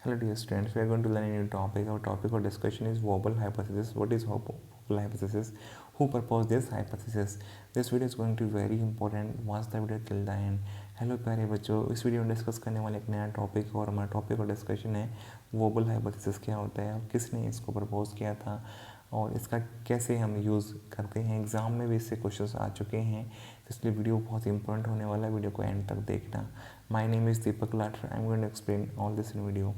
Hello dear students, we are going to learn a new topic. Our topic of discussion is Wobble hypothesis. What is Wobble hypothesis? Who proposed this hypothesis? This video is going to be very important. Watch the video till the end. Hello प्यारे बच्चों, इस video में discuss करने वाले एक नया topic और हमारा टॉपिक और डिस्कशन है वोबल हाइपोथेसिस क्या होता है और किसने इसको प्रपोज किया था और इसका कैसे हम यूज़ करते हैं। एग्ज़ाम में भी इससे क्वेश्चंस आ चुके हैं, इसलिए वीडियो बहुत इंपॉर्टेंट होने वाला है। वीडियो को एंड तक देखना। My name is Deepak Lathar, I am going to explain all this in video.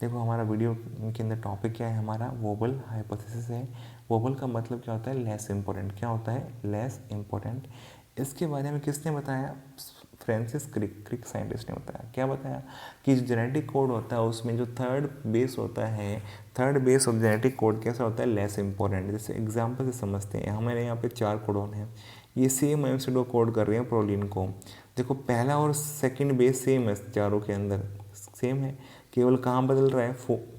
देखो हमारा वीडियो के अंदर टॉपिक क्या है, हमारा वोबल हाइपोथेसिस है। वोबल का मतलब क्या होता है, लेस इम्पोर्टेंट। क्या होता है, लेस इम्पोर्टेंट। इसके बारे में किसने बताया, फ्रांसिस क्रिक साइंटिस्ट ने बताया। क्या बताया कि जो जेनेटिक कोड होता है उसमें जो थर्ड बेस होता है, third base of genetic code कैसा होता है, लेस इंपॉर्टेंट। जैसे एग्जांपल से समझते हैं, हमारे यहाँ पे 4 कोडोन है, ये सेम एमसीडो कोड कर रहे हैं प्रोलीन को। देखो पहला और सेकंड बेस सेम है, चारों के अंदर सेम है, केवल कहाँ बदल रहा है,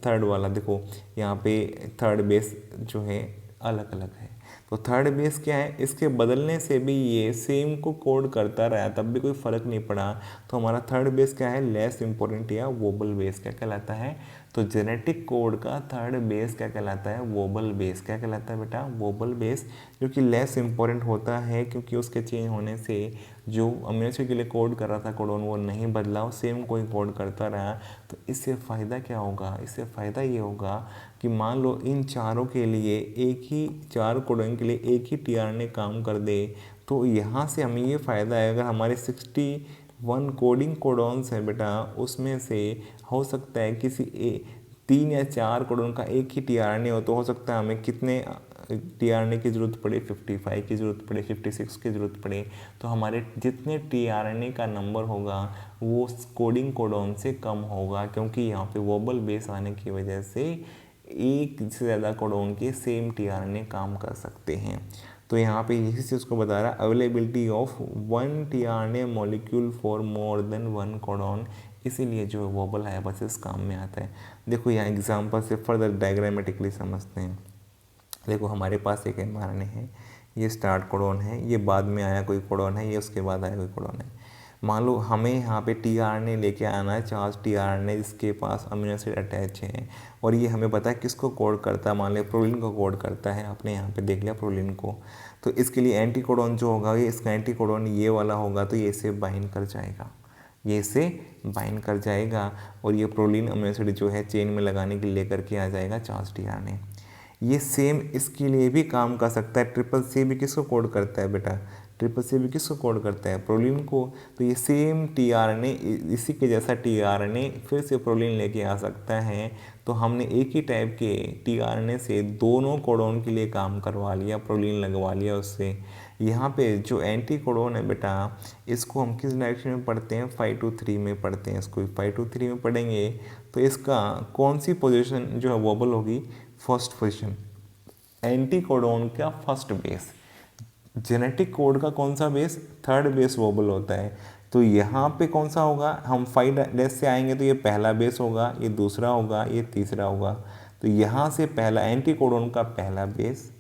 थर्ड वाला। देखो यहाँ पे थर्ड बेस जो है अलग अलग है, तो थर्ड बेस क्या है, इसके बदलने से भी ये सेम को कोड करता रहा तब भी कोई फ़र्क नहीं पड़ा, तो हमारा थर्ड बेस क्या है, लेस इंपॉर्टेंट या वोबल बेस क्या कहलाता है। तो जेनेटिक कोड का थर्ड बेस क्या कहलाता है, वोबल बेस। क्या कहलाता है बेटा, वोबल बेस, जो कि लेस इंपॉर्टेंट होता है क्योंकि उसके चेंज होने से जो अमीनो एसिड के लिए कोड कर रहा था कोडोन वो नहीं बदला, सेम कोई कोड करता रहा। तो इससे फ़ायदा क्या होगा, इससे फ़ायदा ये होगा कि मान लो इन चारों के लिए एक ही, चार कोडोन के लिए एक ही टीआरएनए काम कर दे, तो यहाँ से हमें ये फ़ायदा है, अगर हमारे 61 कोडिंग कोडॉन्स हैं बेटा, उसमें से हो सकता है किसी 3 या 4 कोडॉन का एक ही टीआरएनए हो, तो हो सकता है हमें कितने टीआरएनए की ज़रूरत पड़े, 55 की ज़रूरत पड़े, 56 की ज़रूरत पड़े। तो हमारे जितने टीआरएनए का नंबर होगा वो कोडिंग कोडॉन से कम होगा, क्योंकि यहाँ पे वोबल बेस आने की वजह से एक से ज़्यादा कोडोन के सेम टीआरएनए काम कर सकते हैं। तो यहाँ पे इसी चीज़ को बता रहा है, availability of 1 tRNA molecule for more than 1 codon, इसीलिए जो वोबल हाइपोथेसिस काम में आता है। देखो यहाँ एग्जांपल से फर्दर डायग्रामेटिकली समझते हैं। देखो हमारे पास एक एमआरएनए है, ये स्टार्ट कोडोन है, ये बाद में आया कोई कोडोन है, ये उसके बाद आया कोई कोडोन है। मान लो हमें यहाँ पे टीआरएनए लेके आना है, 4 टीआरएनए जिसके पास अमीनो एसिड अटैच है, और ये हमें पता है किसको कोड करता है, मान लो प्रोलीन को कोड करता है। आपने यहाँ पे देख लिया प्रोलीन को, तो इसके लिए एंटी कोडोन जो होगा, ये इसका एंटी कोडोन ये वाला होगा, तो ये इसे बाइंड कर जाएगा, ये इसे बाइंड कर जाएगा, और ये प्रोलीन अमीनो एसिड जो है चेन में लगाने के लिए लेकर के आ जाएगा 4 टीआरएनए। ये सेम इसके लिए भी काम कर सकता है। ट्रिपल सी भी किसको कोड करता है बेटा, ट्रिपल सी भी किसको कोड करता है, प्रोलीन को। तो ये सेम टीआरएनए, इसी के जैसा टीआरएनए फिर से प्रोलीन लेके आ सकता है। तो हमने एक ही टाइप के टीआरएनए से दोनों कोडोन के लिए काम करवा लिया, प्रोलीन लगवा लिया उससे। यहाँ पे जो एंटी कोडोन है बेटा, इसको हम किस डायरेक्शन में पढ़ते हैं, 5 to 3 में पढ़ते हैं। इसको 5 to 3 में पढ़ेंगे तो इसका कौन सी पोजीशन जो है वोबल होगी, फर्स्ट पोजीशन। एंटी कोडोन का फर्स्ट बेस, जेनेटिक कोड का कौन सा बेस, थर्ड बेस वोबल होता है। तो यहाँ पे कौन सा होगा, हम 5 से आएंगे तो ये पहला बेस होगा, ये दूसरा होगा, ये तीसरा होगा। तो यहाँ से पहला एंटी कोडोन का पहला बेस,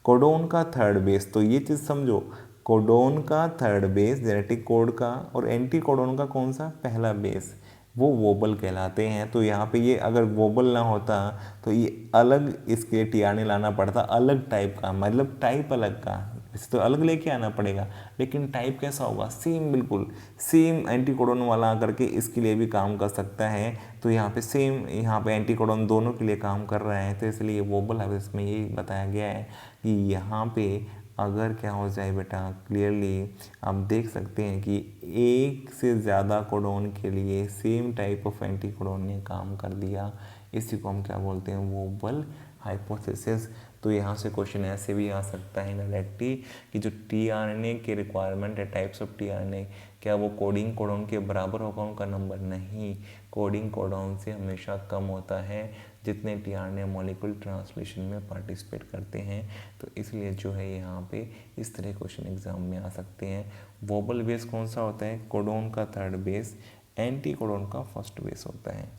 कोडोन का थर्ड बेस। तो ये चीज़ समझो, कोडोन का थर्ड बेस जेनेटिक कोड का, और एंटी कोडोन का कौन सा, पहला बेस, वो वोबल कहलाते हैं। तो यहाँ पे ये अगर वोबल ना होता तो ये अलग इसके टीआरएनए लाना पड़ता, अलग टाइप का, मतलब टाइप अलग का, इसे तो अलग लेके आना पड़ेगा, लेकिन टाइप कैसा होगा, सेम, बिल्कुल सेम एंटी कोडोन वाला करके इसके लिए भी काम कर सकता है। तो यहाँ पे सेम, यहाँ पे एंटी कोडोन दोनों के लिए काम कर रहा है, तो इसलिए वोबल हाइपोथेसिस में यही बताया गया है कि यहाँ पे अगर क्या हो जाए बेटा, क्लियरली आप देख सकते हैं कि एक से ज़्यादा कोडोन के लिए same type of anti codon ने काम कर दिया, इसी को हम क्या बोलते हैं, वोबल हाइपोथेसिस। तो यहाँ से क्वेश्चन ऐसे भी आ सकता है डायरेक्टली कि जो टीआरएनए के रिक्वायरमेंट है, टाइप्स ऑफ टीआरएनए, क्या वो कोडिंग कोडोन के बराबर होगा उनका नंबर, नहीं, कोडिंग कोडोन से हमेशा कम होता है जितने टीआरएनए मॉलिक्यूल ट्रांसलेशन में पार्टिसिपेट करते हैं। तो इसलिए जो है यहाँ पे इस तरह क्वेश्चन एग्जाम में आ सकते हैं। वोबल बेस कौन सा होता है, कोडोन का थर्ड बेस, एंटी कोडोन का फर्स्ट बेस होता है।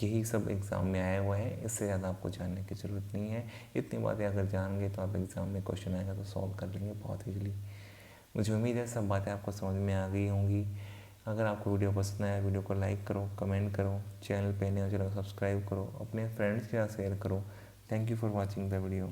यही सब एग्ज़ाम में आया हुआ है, इससे ज़्यादा आपको जानने की ज़रूरत नहीं है। इतनी बातें अगर जान गए तो आप एग्ज़ाम में क्वेश्चन आएगा तो सॉल्व कर लेंगे बहुत ईजिली। मुझे उम्मीद है सब बातें आपको समझ में आ गई होंगी। अगर आपको वीडियो पसंद आया वीडियो को लाइक करो, कमेंट करो, चैनल पे नए हो चैनल को सब्सक्राइब करो, अपने फ्रेंड्स के साथ शेयर करो। Thank you for watching the video.